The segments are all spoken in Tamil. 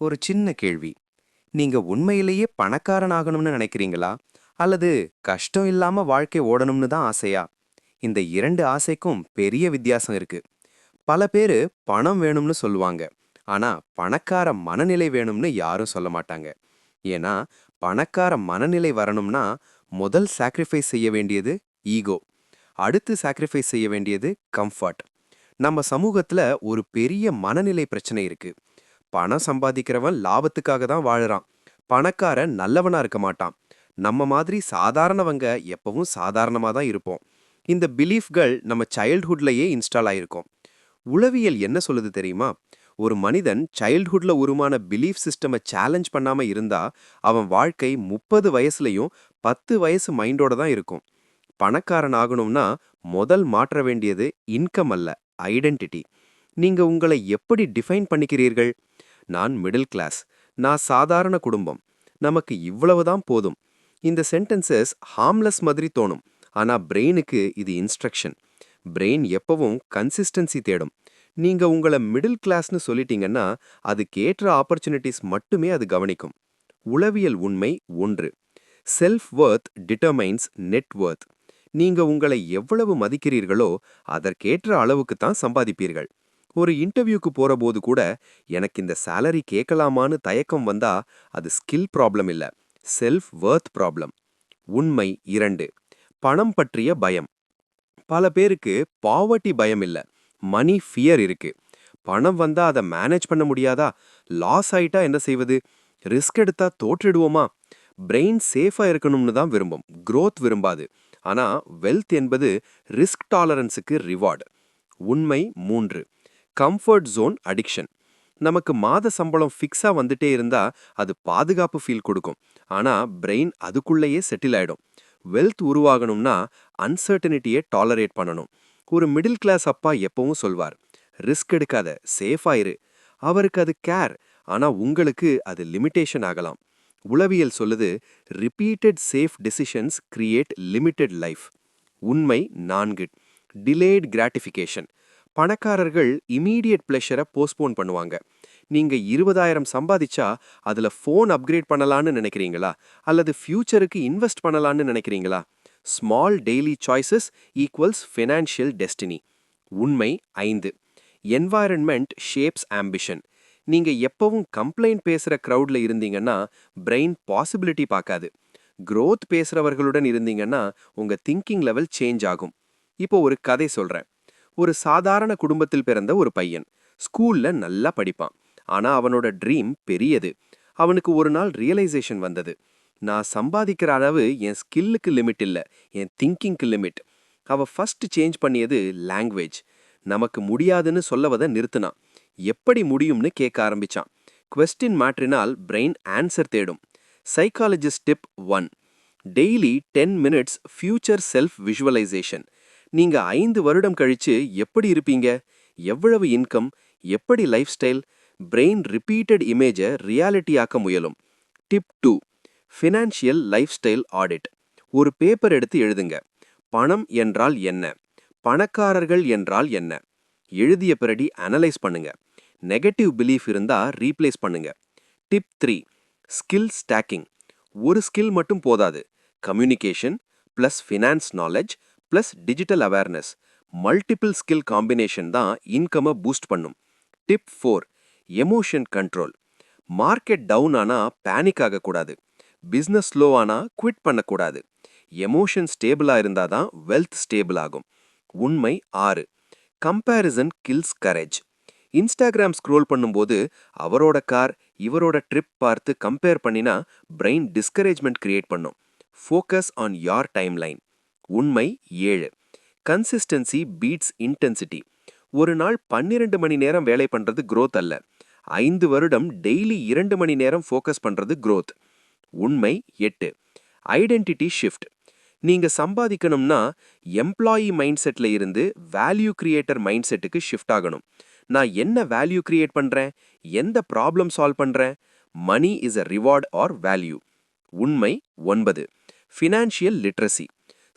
ஒரு சின்ன கேள்வி. நீங்க உண்மையிலேயே பணக்காரன் ஆகணும்னு நினைக்கிறீங்களா? அல்லது கஷ்டம் இல்லாம வாழ்க்கை ஓடணும்னு தான் ஆசையா? இந்த இரண்டு ஆசைக்கும் பெரிய வித்தியாசம் இருக்கு. பல பேரு பணம் வேணும்னு சொல்லுவாங்க. ஆனா பணக்கார மனநிலை வேணும்னு யாரும் சொல்ல மாட்டாங்க. ஏன்னா பணக்கார மனநிலை வரணும்னா முதல் சாக்ரிஃபைஸ் செய்ய வேண்டியது ஈகோ. அடுத்து சாக்ரிஃபைஸ் செய்ய வேண்டியது கம்ஃபர்ட். நம்ம சமூகத்துல ஒரு பெரிய மனநிலை பிரச்சனை இருக்கு. பணம் சம்பாதிக்கிறவன் லாபத்துக்காக தான் வாழுறான். பணக்காரன் நல்லவனா இருக்க மாட்டான். நம்ம மாதிரி சாதாரணவங்க எப்பவும் சாதாரணமா தான் இருப்போம். இந்த பிலீஃப்கள் நம்ம சைல்ட்ஹுட்லயே இன்ஸ்டால் ஆயிருக்கும். உளவியல் என்ன சொல்லுது தெரியுமா? ஒரு மனிதன் சைல்ட்ஹுட்ல உருமான பிலீஃப் சிஸ்டமை சேலஞ்ச் பண்ணாம இருந்தா அவன் வாழ்க்கை 30 வயசுலயும் 10 வயசு மைண்டோட தான் இருக்கும். பணக்காரன் ஆகணும்னா முதல் மாற்ற வேண்டியது இன்கம் அல்ல, ஐடென்டிட்டி. நீங்க உங்களை எப்படி டிஃபைன் பண்ணிக்கிறீர்கள்? நான் மிடில் கிளாஸ், நான் சாதாரண குடும்பம், நமக்கு இவ்வளவுதான் போதும். இந்த சென்டென்சஸ் ஹார்ம்லெஸ் மாதிரி தோணும். ஆனா பிரெயினுக்கு இது இன்ஸ்ட்ரக்ஷன். பிரெயின் எப்பவும் கன்சிஸ்டன்சி தேடும். நீங்க உங்களை மிடில் கிளாஸ்னு சொல்லிட்டீங்கன்னா அதுக்கேற்ற ஆப்பர்ச்சுனிட்டிஸ் மட்டுமே அது கவனிக்கும். உளவியல் உண்மை ஒன்று. Self Worth determines net Worth. நீங்க உங்களை எவ்வளவு மதிக்கிறீர்களோ அதற்கேற்ற அளவுக்கு தான் சம்பாதிப்பீர்கள். ஒரு இன்டர்வியூக்கு போறபோது கூட எனக்கு இந்த சேலரி கேட்கலாமான்னு தயக்கம் வந்தா அது ஸ்கில் ப்ராப்ளம் இல்ல, செல்ஃப் வொர்த் ப்ராப்ளம். உண்மை இரண்டு. பணம் பற்றிய பயம். பல பேருக்கு பாவர்ட்டி பயம் இல்ல, மணி ஃபியர் இருக்கு. பணம் வந்தா அதை மேனேஜ் பண்ண முடியாதா? லாஸ் ஆயிட்டா என்ன செய்வது? ரிஸ்க் எடுத்தா தோற்றிடுவோமா? பிரெயின் சேஃபா இருக்கணும்னு தான் விரும்பும், growth விரும்பாது. ஆனா வெல்த் என்பது ரிஸ்க் டாலரன்ஸுக்கு ரிவார்டு. உண்மை மூன்று. Comfort zone addiction. நமக்கு மாத சம்பளம் ஃபிக்ஸா வந்துட்டே இருந்தா அது பாதுகாப்பு ஃபீல் கொடுக்கும். ஆனா பிரெயின் அதுக்குள்ளேயே செட்டில் ஆயிடும். வெல்த் உருவாகணும்னா அன்சர்டனிட்டியை டாலரேட் பண்ணணும். ஒரு மிடில் கிளாஸ் அப்பா எப்பவும் சொல்வார், ரிஸ்க் எடுக்காத, சேஃபா இரு. அவருக்கு அது கேர். ஆனா உங்களுக்கு அது லிமிட்டேஷன் ஆகலாம். உளவியல் சொல்லுது, repeated safe decisions create limited life. உண்மை நான்கு. Delayed gratification. பணக்காரர்கள் இமீடியட் பிளஷரை போஸ்ட்போன் பண்ணுவாங்க. நீங்க 20,000 சம்பாதிச்சா அதுல ஃபோன் அப்கிரேட் பண்ணலான்னு நினைக்கிறீங்களா? அல்லது ஃபியூச்சருக்கு இன்வெஸ்ட் பண்ணலான்னு நினைக்கிறீங்களா? Small daily choices equals financial destiny. உண்மை ஐந்து. Environment shapes ambition. நீங்க எப்பவும் கம்ப்ளைண்ட் பேசுற கிரவுட்ல இருந்தீங்கன்னா பிரெயின் பாசிபிலிட்டி பார்க்காது. growth பேசுறவர்களுடன் இருந்தீங்கன்னா உங்க திங்கிங் லெவல் சேஞ்ச் ஆகும். இப்போ ஒரு கதை சொல்றேன். ஒரு சாதாரண குடும்பத்தில் பிறந்த ஒரு பையன் ஸ்கூல்ல நல்லா படிப்பான். ஆனா அவனோட ட்ரீம் பெரியது. அவனுக்கு ஒரு நாள் ரியலைசேஷன் வந்தது. நான் சம்பாதிக்கிற அளவு என் ஸ்கில்லுக்கு லிமிட் இல்ல, என் திங்கிங்க்கு லிமிட். அவ ஃபர்ஸ்ட் சேஞ்ச் பண்ணியது லாங்குவேஜ். நமக்கு முடியாதுன்னு சொல்லவதை நிறுத்தினான். எப்படி முடியும்னு கேட்க ஆரம்பிச்சான். கொஸ்டின் மாற்றினால் பிரெயின் ஆன்சர் தேடும். Psychologist tip 1. Daily 10 minutes future self visualisation. நீங்க 5 வருடம் கழிச்சு எப்படி இருப்பீங்க? எவ்வளவு இன்கம்? எப்படி லைஃப் ஸ்டைல்? பிரெயின் ரிப்பீட்டட் இமேஜை ரியாலிட்டி ஆக்க முயலும். Tip 2. Financial lifestyle audit. ஒரு பேப்பர் எடுத்து எழுதுங்க. பணம் என்றால் என்ன? பணக்காரர்கள் என்றால் என்ன? எழுதிய பிறடி அனலைஸ் பண்ணுங்க. நெகட்டிவ் பிலீஃப் இருந்தா ரீப்ளேஸ் பண்ணுங்க. டிப் 3. Skill stacking. ஒரு ஸ்கில் மட்டும் போதாது. Communication plus finance knowledge plus digital awareness, multiple skill combination தான் இன்கமை பூஸ்ட் பண்ணும். Tip 4. Emotion control. Market down ஆனா பேனிக் ஆகக்கூடாது. பிஸ்னஸ் ஸ்லோ ஆனா குவிட் பண்ணக்கூடாது. எமோஷன் ஸ்டேபிளா இருந்தாதான் வெல்த் ஸ்டேபிள் ஆகும். உண்மை 6. Comparison kills courage. Instagram scroll பண்ணும்போது அவரோட கார் இவரோட ட்ரிப் பார்த்து கம்பேர் பண்ணினா பிரெயின் டிஸ்கரேஜ்மெண்ட் கிரியேட் பண்ணும். Focus on your timeline. உண்மை 7. Consistency beats intensity. ஒரு நாள் 12 மணி நேரம் வேலை பண்றது growth அல்ல, 5 வருடம் டெய்லி 2 மணி நேரம் ஃபோக்கஸ் பண்றது growth. உண்மை 8. Identity shift. நீங்க சம்பாதிக்கணும்னா எம்ப்ளாயி மைண்ட் செட்ல இருந்து வேல்யூ கிரியேட்டர் மைண்ட் செட்டுக்கு ஷிஃப்ட் ஆகணும். நான் என்ன வேல்யூ கிரியேட் பண்றேன்? எந்த ப்ராப்ளம் சால்வ் பண்றேன்? Money is a reward or value. உண்மை 9. Financial literacy.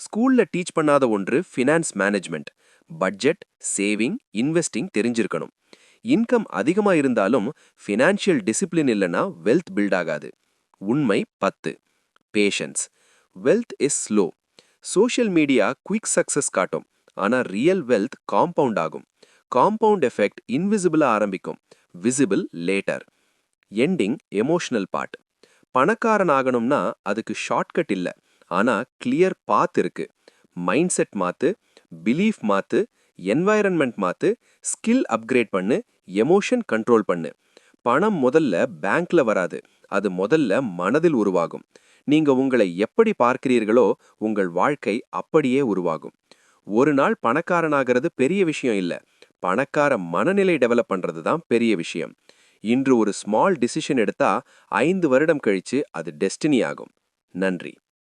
ஸ்கூல்ல டீச் பண்ணாத ஒன்று finance management. Budget, saving, investing தெரிஞ்சிருக்கணும். இன்கம் அதிகமா இருந்தாலும் ஃபினான்ஷியல் டிசிப்ளின் இல்லைன்னா வெல்த் பில்ட் ஆகாது. உண்மை 10. Patience. Wealth is slow. Social media quick success காட்டும், ஆனா ரியல் வெல்த் காம்பவுண்ட் ஆகும். காம்பவுண்ட் எஃபெக்ட் இன்விசிபிளா ஆரம்பிக்கும், visible later. Ending emotional part. பணக்காரன் ஆகணும்னா அதுக்கு ஷார்ட்கட் இல்ல, ஆனா கிளியர் பாத் இருக்கு. மைண்ட் செட் மாத்து, பிலீஃப் மாத்து, என்வாயரன்மெண்ட் மாத்து, ஸ்கில் அப்கிரேட் பண்ணு, எமோஷன் கண்ட்ரோல் பண்ணு. பணம் முதல்ல பேங்க்ல வராது, அது முதல்ல மனதில் உருவாகும். நீங்க உங்களை எப்படி பார்க்கிறீர்களோ உங்கள் வாழ்க்கை அப்படியே உருவாகும். ஒரு நாள் பணக்காரனாகிறது பெரிய விஷயம் இல்ல, பணக்கார மனநிலை டெவலப் பண்றது தான் பெரிய விஷயம். இன்று ஒரு ஸ்மால் டிசிஷன் எடுத்தா 5 வருடம் கழிச்சு அது டெஸ்டினி ஆகும். நன்றி.